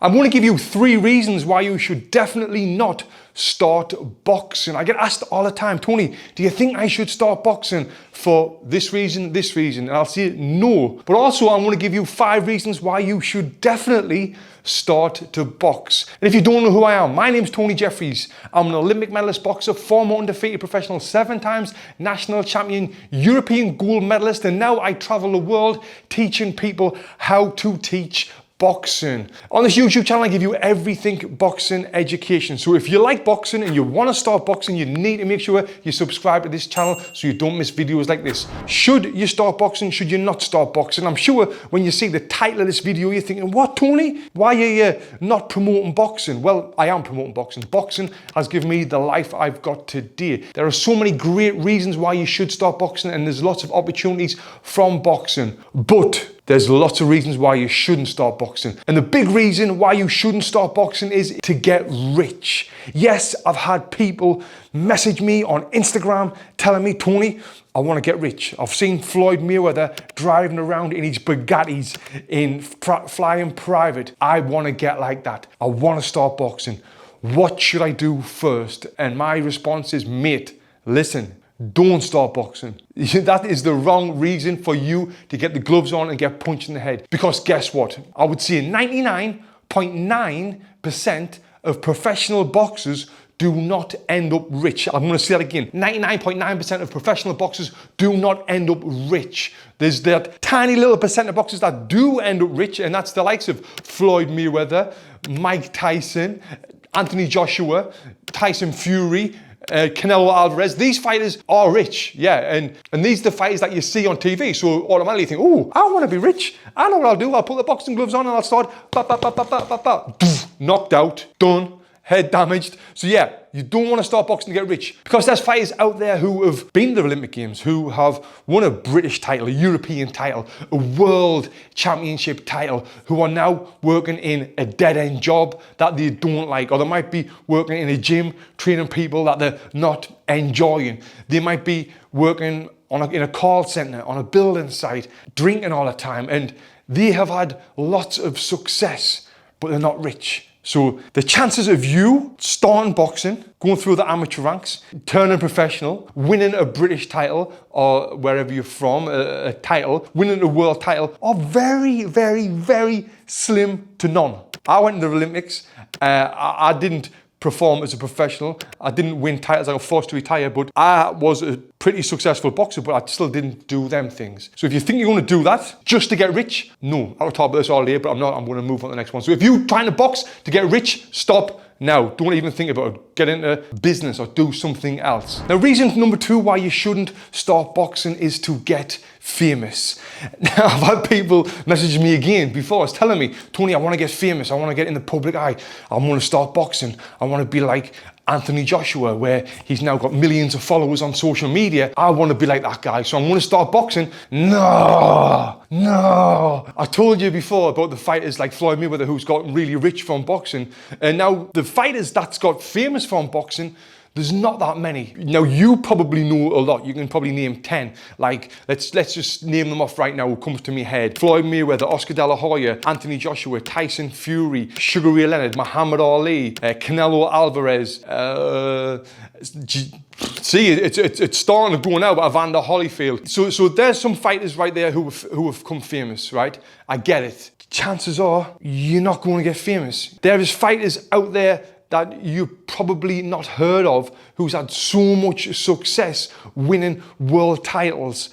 I'm going to give you 3 reasons why you should definitely not start boxing. I get asked all the time, Tony, do you think I should start boxing for this reason, this reason? And I'll say no. But also I'm going to give you 5 reasons why you should definitely start to box. And if you don't know who I am, my name's Tony Jeffries. I'm an Olympic medalist boxer, former undefeated professional, 7 times national champion, European gold medalist, and now I travel the world teaching people how to teach boxing. On this YouTube channel, I give you everything boxing education. So if you like boxing and you want to start boxing, you need to make sure you subscribe to this channel so you don't miss videos like this. Should you start boxing? Should you not start boxing? I'm sure when you see the title of this video, you're thinking, what, Tony? Why are you not promoting boxing? Well, I am promoting boxing. Boxing has given me the life I've got today. There are so many great reasons why you should start boxing, and there's lots of opportunities from boxing. But there's lots of reasons why you shouldn't start boxing. And the big reason why you shouldn't start boxing is to get rich. Yes, I've had people message me on Instagram telling me, Tony, I want to get rich. I've seen Floyd Mayweather driving around in his Bugattis, flying private. I want to get like that. I want to start boxing. What should I do first? And my response is, mate, listen. Don't start boxing. That is the wrong reason for you to get the gloves on and get punched in the head. Because guess what? I would say 99.9% of professional boxers do not end up rich. I'm going to say that again. 99.9% of professional boxers do not end up rich. There's that tiny little percent of boxers that do end up rich, and that's the likes of Floyd Mayweather, Mike Tyson, Anthony Joshua, Tyson Fury, Canelo Alvarez. These fighters are rich, yeah, and these are the fighters that you see on TV, so automatically you think, oh, I want to be rich. I know what I'll do. I'll put the boxing gloves on and I'll start, knocked out, done, head damaged. So yeah, you don't want to start boxing to get rich, because there's fighters out there who have been to the Olympic Games, who have won a British title, a European title, a world championship title, who are now working in a dead-end job that they don't like, or they might be working in a gym training people that they're not enjoying. They might be working in a call center, on a building site, drinking all the time, and they have had lots of success, but they're not rich. So the chances of you starting boxing, going through the amateur ranks, turning professional, winning a British title, or wherever you're from, a title, winning a world title, are very, very, very slim to none. I went to the Olympics. I didn't perform as a professional. I didn't win titles. I got forced to retire, but I was a pretty successful boxer, but I still didn't do them things. So if you think you're going to do that just to get rich, no. I'll talk about this all day, but I'm not. I'm going to move on to the next one. So if you're trying to box to get rich, stop now. Don't even think about it. Get into business or do something else. Now, reason number 2 why you shouldn't start boxing is to get famous. Now, I've had people message me again before. It's telling me, Tony, I want to get famous. I want to get in the public eye. I want to start boxing. I want to be like Anthony Joshua, where he's now got millions of followers on social media. I want to be like that guy, so I'm going to start boxing. No. I told you before about the fighters like Floyd Mayweather, who's gotten really rich from boxing. And now the fighters that's got famous from boxing, there's not that many. Now, you probably know a lot. You can probably name 10. Like, let's just name them off right now who comes to my head. Floyd Mayweather, Oscar De La Hoya, Anthony Joshua, Tyson Fury, Sugar Ray Leonard, Muhammad Ali, Canelo Alvarez. See, it's starting to go now, but Evander Holyfield. So there's some fighters right there who have become famous, right? I get it. Chances are you're not going to get famous. There is fighters out there that you've probably not heard of, who's had so much success winning world titles,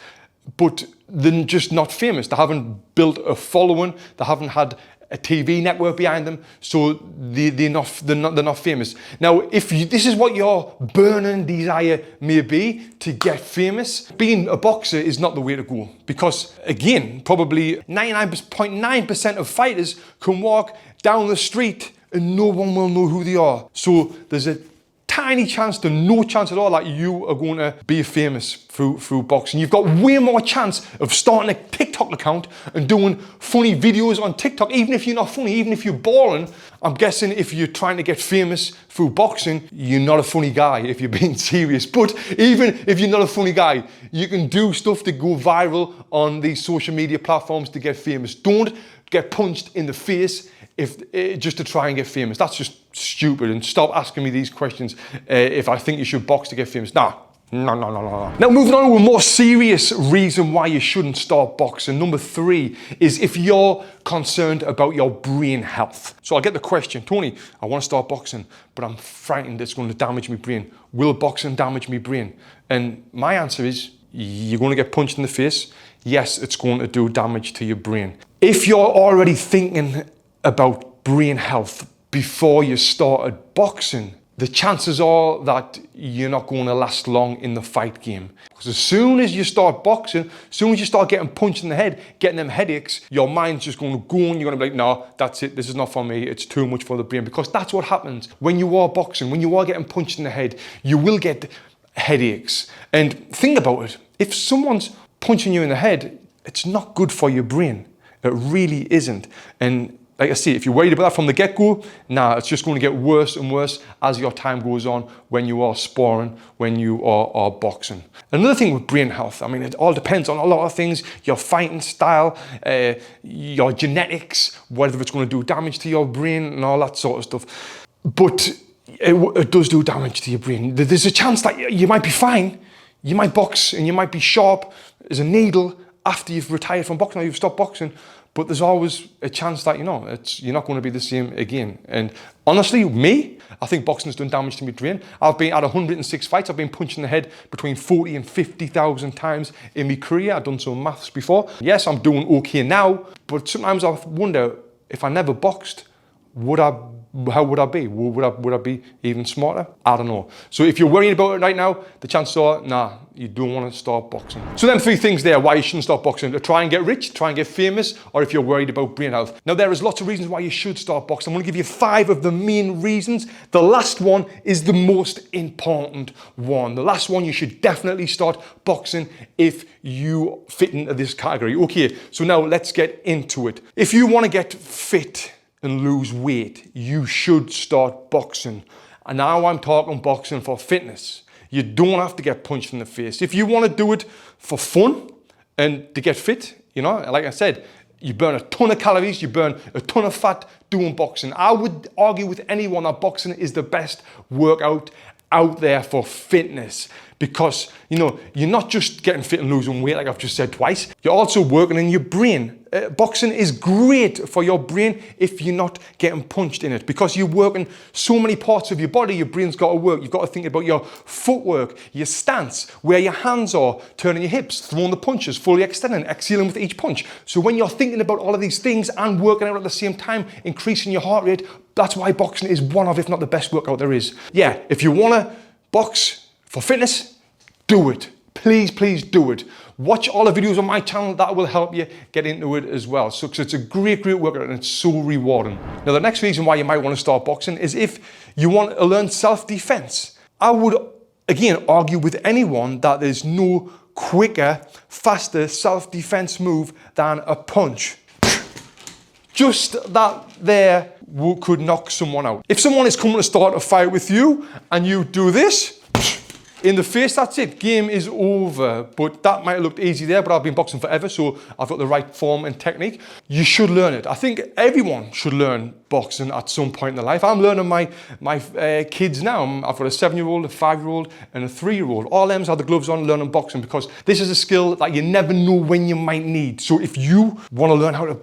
but they're just not famous. They haven't built a following. They haven't had a TV network behind them, so they're not famous. Now, if this is what your burning desire may be, to get famous, being a boxer is not the way to go, because again, probably 99.9% of fighters can walk down the street and no one will know who they are. So there's a tiny chance to no chance at all that you are going to be famous through boxing. You've got way more chance of starting a TikTok account and doing funny videos on TikTok, even if you're not funny, even if you're boring. I'm guessing if you're trying to get famous through boxing, you're not a funny guy if you're being serious. But even if you're not a funny guy, you can do stuff to go viral on these social media platforms to get famous. Don't get punched in the face just to try and get famous. That's just stupid. And stop asking me these questions if I think you should box to get famous. Nah. No. Now, moving on to a more serious reason why you shouldn't start boxing. Number 3 is if you're concerned about your brain health. So I'll get the question, Tony, I want to start boxing, but I'm frightened it's going to damage my brain. Will boxing damage my brain? And my answer is, you're going to get punched in the face. Yes, it's going to do damage to your brain. If you're already thinking about brain health before you started boxing, the chances are that you're not going to last long in the fight game. Because as soon as you start boxing, as soon as you start getting punched in the head, getting them headaches, your mind's just going to go and you're going to be like, no, that's it, this is not for me, it's too much for the brain. Because that's what happens when you are boxing, when you are getting punched in the head, you will get headaches. And think about it, if someone's punching you in the head, it's not good for your brain. It really isn't. And like I say, if you're worried about that from the get-go, nah, it's just going to get worse and worse as your time goes on when you are sparring, when you are boxing. Another thing with brain health, I mean, it all depends on a lot of things, your fighting style, your genetics, whether it's going to do damage to your brain and all that sort of stuff. But it does do damage to your brain. There's a chance that you might be fine, you might box and you might be sharp as a needle after you've retired from boxing or you've stopped boxing, but there's always a chance that, you're not going to be the same again. And honestly, I think boxing has done damage to my brain. I've been at 106 fights. I've been punched in the head between 40 and 50,000 times in my career. I've done some maths before. Yes, I'm doing okay now, but sometimes I wonder if I never boxed, how would I be? Would I be even smarter? I don't know. So if you're worried about it right now, the chances are, nah, you don't want to start boxing. So then 3 things there why you shouldn't start boxing: to try and get rich, try and get famous, or if you're worried about brain health. Now there is lots of reasons why you should start boxing. I'm going to give you 5 of the main reasons. The last one is the most important one. The last one, you should definitely start boxing if you fit into this category. Okay, so now let's get into it. If you want to get fit and lose weight, you should start boxing. And now I'm talking boxing for fitness. You don't have to get punched in the face. If you want to do it for fun and to get fit, like I said, you burn a ton of calories, you burn a ton of fat doing boxing. I would argue with anyone that boxing is the best workout out there for fitness, because you're not just getting fit and losing weight like I've just said twice, you're also working in your brain. Boxing is great for your brain if you're not getting punched in it, because you're working so many parts of your body. Your brain's got to work. You've got to think about your footwork, your stance, where your hands are, turning your hips, throwing the punches, fully extending, exhaling with each punch. So when you're thinking about all of these things and working out at the same time, increasing your heart rate, that's why boxing is one of, if not the best workout there is. Yeah, if you want to box for fitness, do it. Please do it. Watch all the videos on my channel. That will help you get into it as well. So, because it's a great workout and it's so rewarding. Now, the next reason why you might want to start boxing is if you want to learn self-defense. I would, again, argue with anyone that there's no quicker, faster self-defense move than a punch. Just that there could knock someone out. If someone is coming to start a fight with you and you do this, in the face, that's it, game is over. But that might have looked easy there, but I've been boxing forever, so I've got the right form and technique. You should learn it. I think everyone should learn boxing at some point in their life. I'm learning my kids now. I've got a 7-year-old, a 5-year-old, and a 3-year-old. All them have the gloves on learning boxing, because this is a skill that you never know when you might need. So if you want to learn how to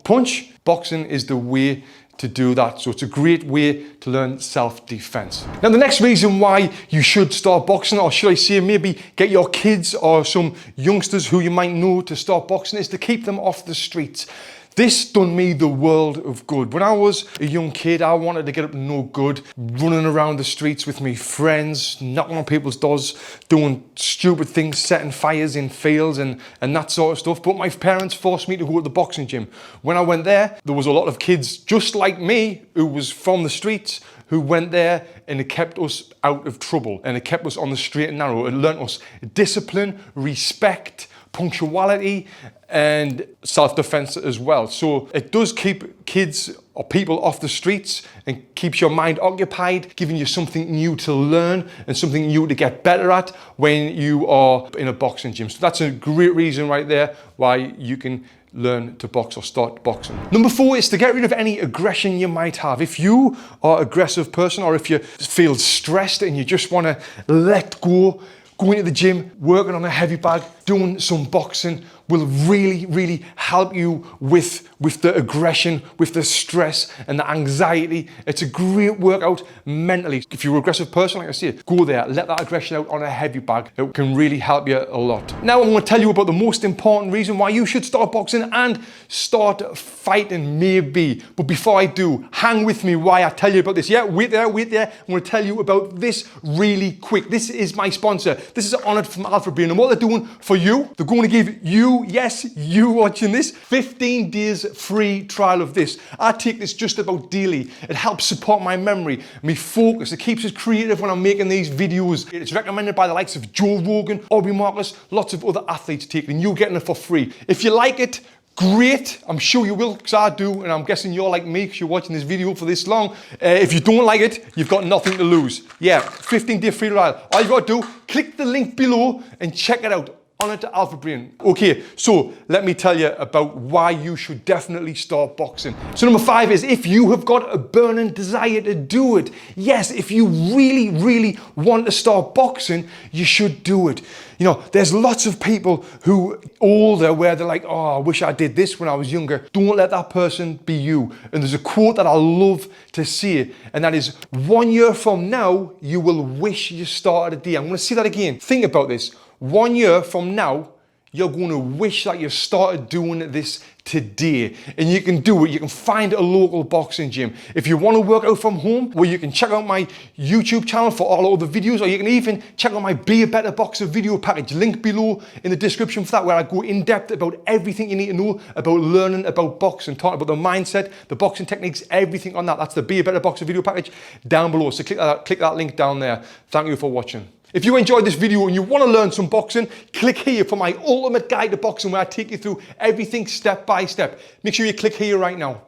punch, boxing is the way to do that. So it's a great way to learn self-defense. Now, the next reason why you should start boxing, or should I say maybe get your kids or some youngsters who you might know to start boxing, is to keep them off the streets. This done me the world of good. When I was a young kid, I wanted to get up to no good, running around the streets with my friends, knocking on people's doors, doing stupid things, setting fires in fields and that sort of stuff. But my parents forced me to go to the boxing gym. When I went there was a lot of kids just like me who was from the streets, who went there, and it kept us out of trouble, and it kept us on the straight and narrow. It learnt us discipline, respect, punctuality, and self-defense as well. So it does keep kids or people off the streets and keeps your mind occupied, giving you something new to learn and something new to get better at when you are in a boxing gym. So that's a great reason right there why you can learn to box or start boxing. Number 4 is to get rid of any aggression you might have. If you are an aggressive person, or if you feel stressed and you just want to let go, going to the gym, working on a heavy bag, doing some boxing will really, really help you with the aggression, with the stress and the anxiety. It's a great workout mentally. If you're an aggressive person, like I said, go there, let that aggression out on a heavy bag. It can really help you a lot. Now I'm going to tell you about the most important reason why you should start boxing and start fighting, maybe. But before I do, hang with me why I tell you about this. Yeah, wait there. I'm going to tell you about this really quick. This is my sponsor. This is Honoured from Alpha Brain. And what they're doing for you, they're going to give you, yes, you watching this, 15 days free trial of this. I take this just about daily. It helps support my memory, me focus. It keeps us creative when I'm making these videos. It's recommended by the likes of Joe Rogan, Aubrey Marcus, lots of other athletes take it, and you're getting it for free. If you like it, great. I'm sure you will, because I do, and I'm guessing you're like me because you're watching this video for this long. If you don't like it, you've got nothing to lose. Yeah, 15-day free trial. All you got to do, click the link below and check it out. Honoured to Alpha Brain. Okay, so let me tell you about why you should definitely start boxing. So number 5 is if you have got a burning desire to do it. Yes, if you really, really want to start boxing, you should do it. You know, there's lots of people who older where they're like, oh, I wish I did this when I was younger. Don't let that person be you. And there's a quote that I love to say, and that is, 1 year from now, you will wish you started a day. I'm going to say that again. Think about this. 1 year from now, you're going to wish that you started doing this today. And you can do it. You can find a local boxing gym. If you want to work out from home, well, you can check out my YouTube channel for all other videos, or you can even check out my Be a Better Boxer video package. Link below in the description for that, where I go in depth about everything you need to know about learning about boxing, talking about the mindset, the boxing techniques, everything on that. That's the Be a Better Boxer video package down below. So click that link down there. Thank you for watching. If you enjoyed this video and you want to learn some boxing, click here for my ultimate guide to boxing, where I take you through everything step by step. Make sure you click here right now.